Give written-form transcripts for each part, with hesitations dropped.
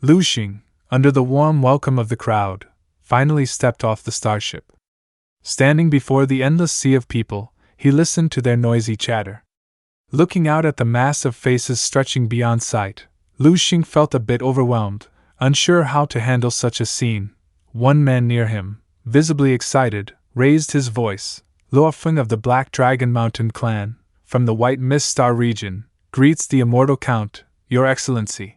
Lu Xing, under the warm welcome of the crowd, finally stepped off the starship. Standing before the endless sea of people, he listened to their noisy chatter. Looking out at the mass of faces stretching beyond sight, Lu Xing felt a bit overwhelmed, unsure how to handle such a scene. One man near him, visibly excited, raised his voice. Luofeng of the Black Dragon Mountain clan, from the White Mist Star region, greets the immortal Count, Your Excellency.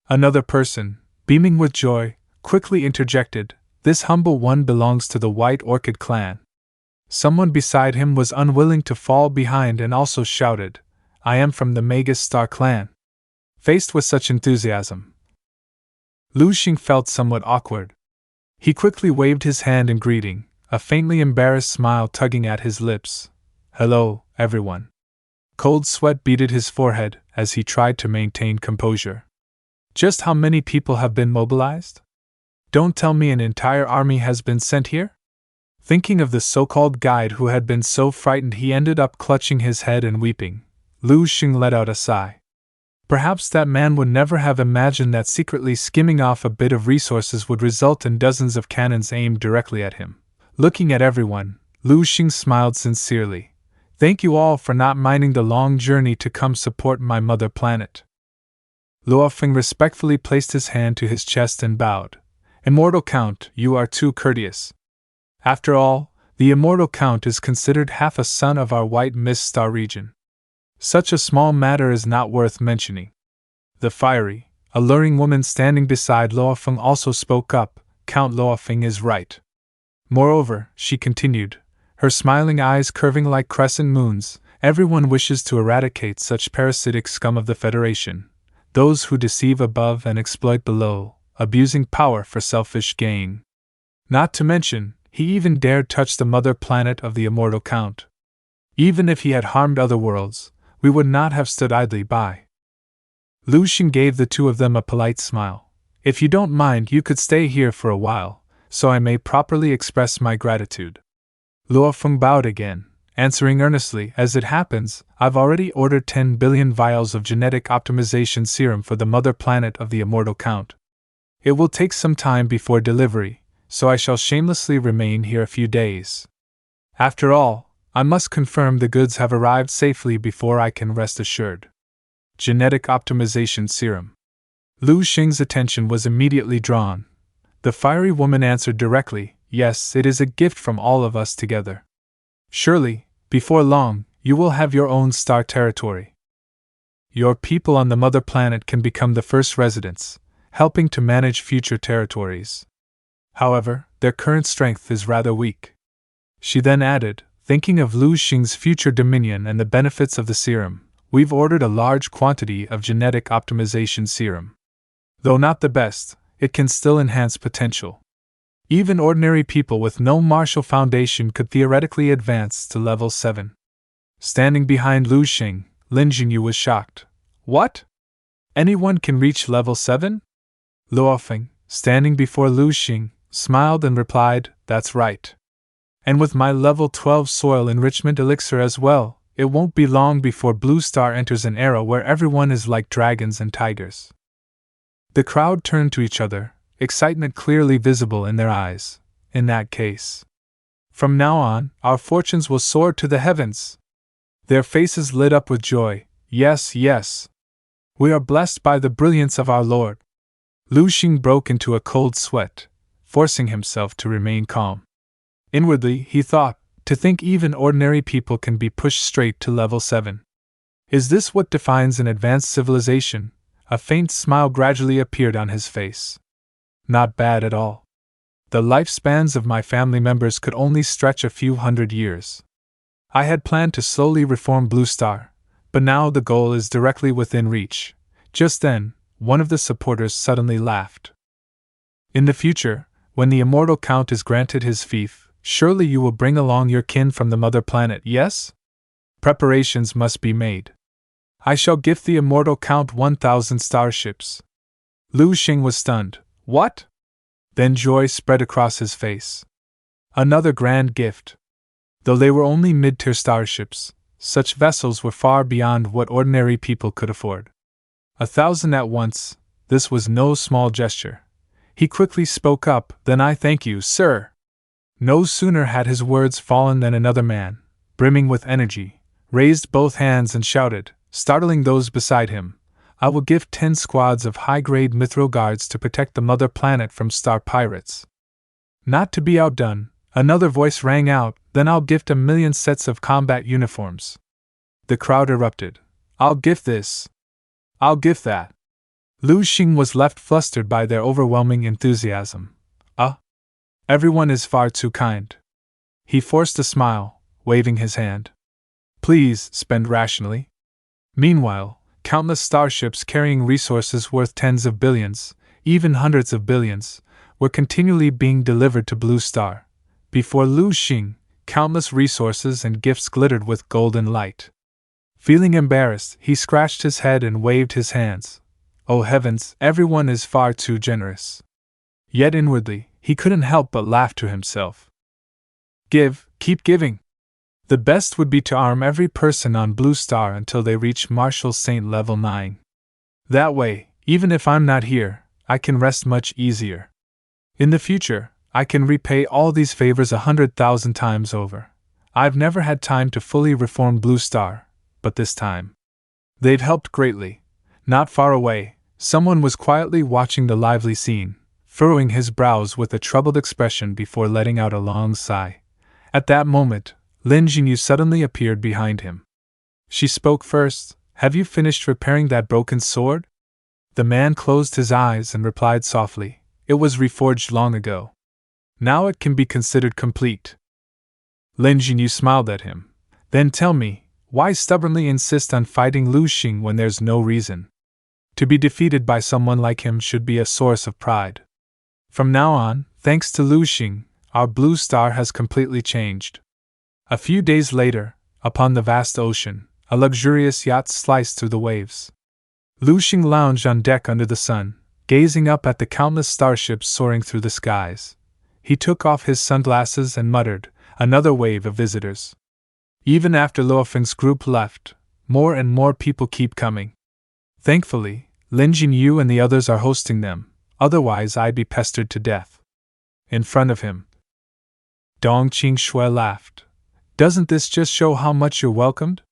Another person, beaming with joy, quickly interjected, This humble one belongs to the White Orchid clan. Someone beside him was unwilling to fall behind and also shouted, I am from the Magus Star clan. Faced with such enthusiasm, Lu Xing felt somewhat awkward. He quickly waved his hand in greeting, a faintly embarrassed smile tugging at his lips. Hello, everyone. Cold sweat beaded his forehead as he tried to maintain composure. Just how many people have been mobilized? Don't tell me an entire army has been sent here? Thinking of the so-called guide who had been so frightened he ended up clutching his head and weeping, Lu Xing let out a sigh. Perhaps that man would never have imagined that secretly skimming off a bit of resources would result in dozens of cannons aimed directly at him. Looking at everyone, Lu Xing smiled sincerely. Thank you all for not minding the long journey to come support my mother planet. Luofeng respectfully placed his hand to his chest and bowed. Immortal Count, you are too courteous. After all, the Immortal Count is considered half a son of our White Mist Star region. Such a small matter is not worth mentioning. The fiery, alluring woman standing beside Luofeng also spoke up, Count Luofeng is right. Moreover, she continued, her smiling eyes curving like crescent moons, everyone wishes to eradicate such parasitic scum of the Federation, those who deceive above and exploit below, abusing power for selfish gain. Not to mention, he even dared touch the mother planet of the Immortal Count. Even if he had harmed other worlds, we would not have stood idly by. Lu Xing gave the two of them a polite smile. If you don't mind, you could stay here for a while, so I may properly express my gratitude. Luofeng bowed again, answering earnestly, as it happens, I've already ordered 10 billion vials of genetic optimization serum for the mother planet of the Immortal Count. It will take some time before delivery, so I shall shamelessly remain here a few days. After all, I must confirm the goods have arrived safely before I can rest assured. Genetic optimization serum. Lu Xing's attention was immediately drawn. The fiery woman answered directly, Yes, it is a gift from all of us together. Surely, before long, you will have your own star territory. Your people on the mother planet can become the first residents, helping to manage future territories. However, their current strength is rather weak. She then added, thinking of Lu Xing's future dominion and the benefits of the serum, we've ordered a large quantity of genetic optimization serum. Though not the best, it can still enhance potential. Even ordinary people with no martial foundation could theoretically advance to level 7. Standing behind Lu Xing, Lin Jingyu was shocked. What? Anyone can reach level 7? Luofeng, standing before Lu Xing, smiled and replied, That's right. And with my level 12 soil enrichment elixir as well, it won't be long before Blue Star enters an era where everyone is like dragons and tigers. The crowd turned to each other, excitement clearly visible in their eyes. In that case, from now on, our fortunes will soar to the heavens. Their faces lit up with joy. Yes, yes. We are blessed by the brilliance of our Lord. Lu Xing broke into a cold sweat, forcing himself to remain calm. Inwardly, he thought, to think even ordinary people can be pushed straight to level 7. Is this what defines an advanced civilization? A faint smile gradually appeared on his face. Not bad at all. The lifespans of my family members could only stretch a few hundred years. I had planned to slowly reform Blue Star, but now the goal is directly within reach. Just then, one of the supporters suddenly laughed. In the future, when the Immortal Count is granted his fief, surely you will bring along your kin from the mother planet, yes? Preparations must be made. I shall gift the Immortal Count 1,000 starships. Lu Xing was stunned. What? Then joy spread across his face. Another grand gift. Though they were only mid-tier starships, such vessels were far beyond what ordinary people could afford. 1,000 at once, This was no small gesture. He quickly spoke up, "Then I thank you, sir." No sooner had his words fallen than another man, brimming with energy, raised both hands and shouted, startling those beside him, "I will give 10 squads of high-grade Mithril guards to protect the mother planet from star pirates." Not to be outdone, another voice rang out, "Then I'll gift 1,000,000 sets of combat uniforms." The crowd erupted. "I'll gift this. I'll gift that." Lu Xing was left flustered by their overwhelming enthusiasm. Everyone is far too kind." He forced a smile, waving his hand. "Please spend rationally." Meanwhile, countless starships carrying resources worth tens of billions, even hundreds of billions, were continually being delivered to Blue Star. Before Lu Xing, countless resources and gifts glittered with golden light. Feeling embarrassed, he scratched his head and waved his hands. Oh heavens, everyone is far too generous. Yet inwardly, he couldn't help but laugh to himself. Give, keep giving. The best would be to arm every person on Blue Star until they reach Marshal Saint level 9. That way, even if I'm not here, I can rest much easier. In the future, I can repay all these favors 100,000 times over. I've never had time to fully reform Blue Star, but this time. They've helped greatly. Not far away, someone was quietly watching the lively scene, furrowing his brows with a troubled expression before letting out a long sigh. At that moment, Lin Jinyu suddenly appeared behind him. She spoke first, "Have you finished repairing that broken sword?" The man closed his eyes and replied softly, "It was reforged long ago. Now it can be considered complete." Lin Jinyu smiled at him. "Then tell me, why stubbornly insist on fighting Lu Xing when there's no reason? To be defeated by someone like him should be a source of pride. From now on, thanks to Lu Xing, our Blue Star has completely changed." A few days later, upon the vast ocean, a luxurious yacht sliced through the waves. Lu Xing lounged on deck under the sun, gazing up at the countless starships soaring through the skies. He took off his sunglasses and muttered, "Another wave of visitors." Even after Luofeng's group left, more and more people keep coming. Thankfully, Lin Jinyu and the others are hosting them, otherwise I'd be pestered to death. In front of him, Dong Qingxue laughed. "Doesn't this just show how much you're welcomed?"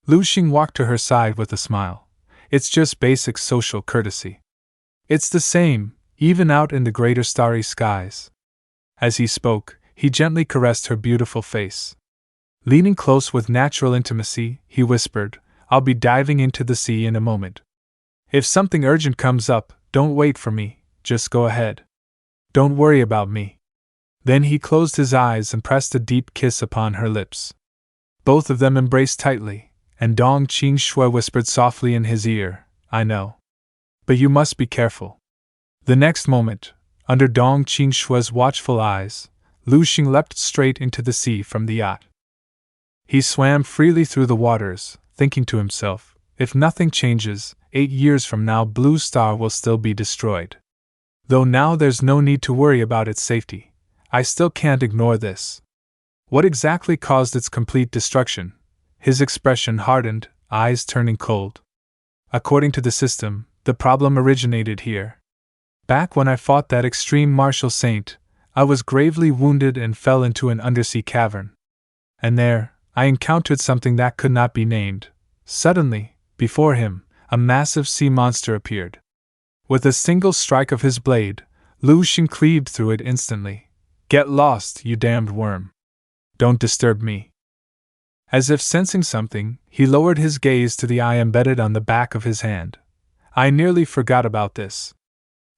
Lu Xing walked to her side with a smile. "It's just basic social courtesy. It's the same, even out in the greater starry skies." As he spoke, he gently caressed her beautiful face. Leaning close with natural intimacy, he whispered, "I'll be diving into the sea in a moment. If something urgent comes up, don't wait for me, just go ahead. Don't worry about me." Then he closed his eyes and pressed a deep kiss upon her lips. Both of them embraced tightly, and Dong Qingxue whispered softly in his ear, "I know. But you must be careful." The next moment, under Dong Qingxue's watchful eyes, Lu Xing leapt straight into the sea from the yacht. He swam freely through the waters, thinking to himself, if nothing changes, 8 years from now Blue Star will still be destroyed. Though now there's no need to worry about its safety, I still can't ignore this. What exactly caused its complete destruction? His expression hardened, eyes turning cold. According to the system, the problem originated here. Back when I fought that extreme martial saint, I was gravely wounded and fell into an undersea cavern. And there, I encountered something that could not be named. Suddenly, before him, a massive sea monster appeared. With a single strike of his blade, Lu Xing cleaved through it instantly. "Get lost, you damned worm. Don't disturb me." As if sensing something, he lowered his gaze to the eye embedded on the back of his hand. I nearly forgot about this.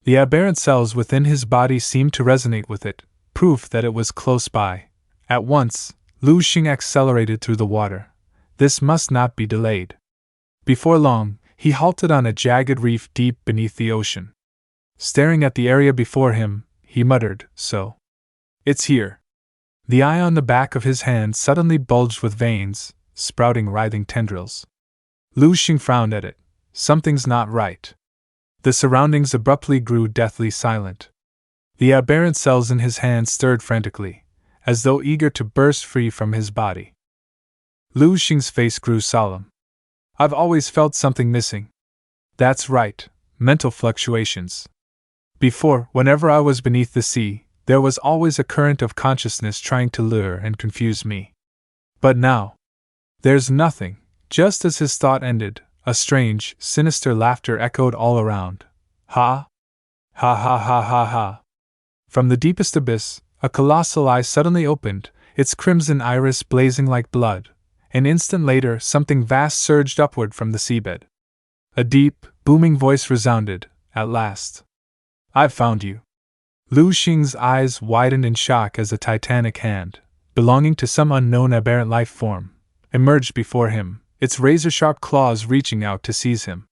The aberrant cells within his body seemed to resonate with it, proof that it was close by. At once, Lu Xing accelerated through the water. This must not be delayed. Before long, he halted on a jagged reef deep beneath the ocean. Staring at the area before him, he muttered, "So. It's here." The eye on the back of his hand suddenly bulged with veins, sprouting writhing tendrils. Lu Xing frowned at it. Something's not right. The surroundings abruptly grew deathly silent. The aberrant cells in his hand stirred frantically, as though eager to burst free from his body. Lu Xing's face grew solemn. "I've always felt something missing." "That's right, mental fluctuations. Before, whenever I was beneath the sea, there was always a current of consciousness trying to lure and confuse me. But now, there's nothing. Just as his thought ended, a strange, sinister laughter echoed all around. Ha! Ha ha ha ha ha! From the deepest abyss, a colossal eye suddenly opened, its crimson iris blazing like blood. An instant later, something vast surged upward from the seabed. A deep, booming voice resounded, at last. I've found you. Lu Xing's eyes widened in shock as a titanic hand, belonging to some unknown aberrant life form, emerged before him, its razor-sharp claws reaching out to seize him.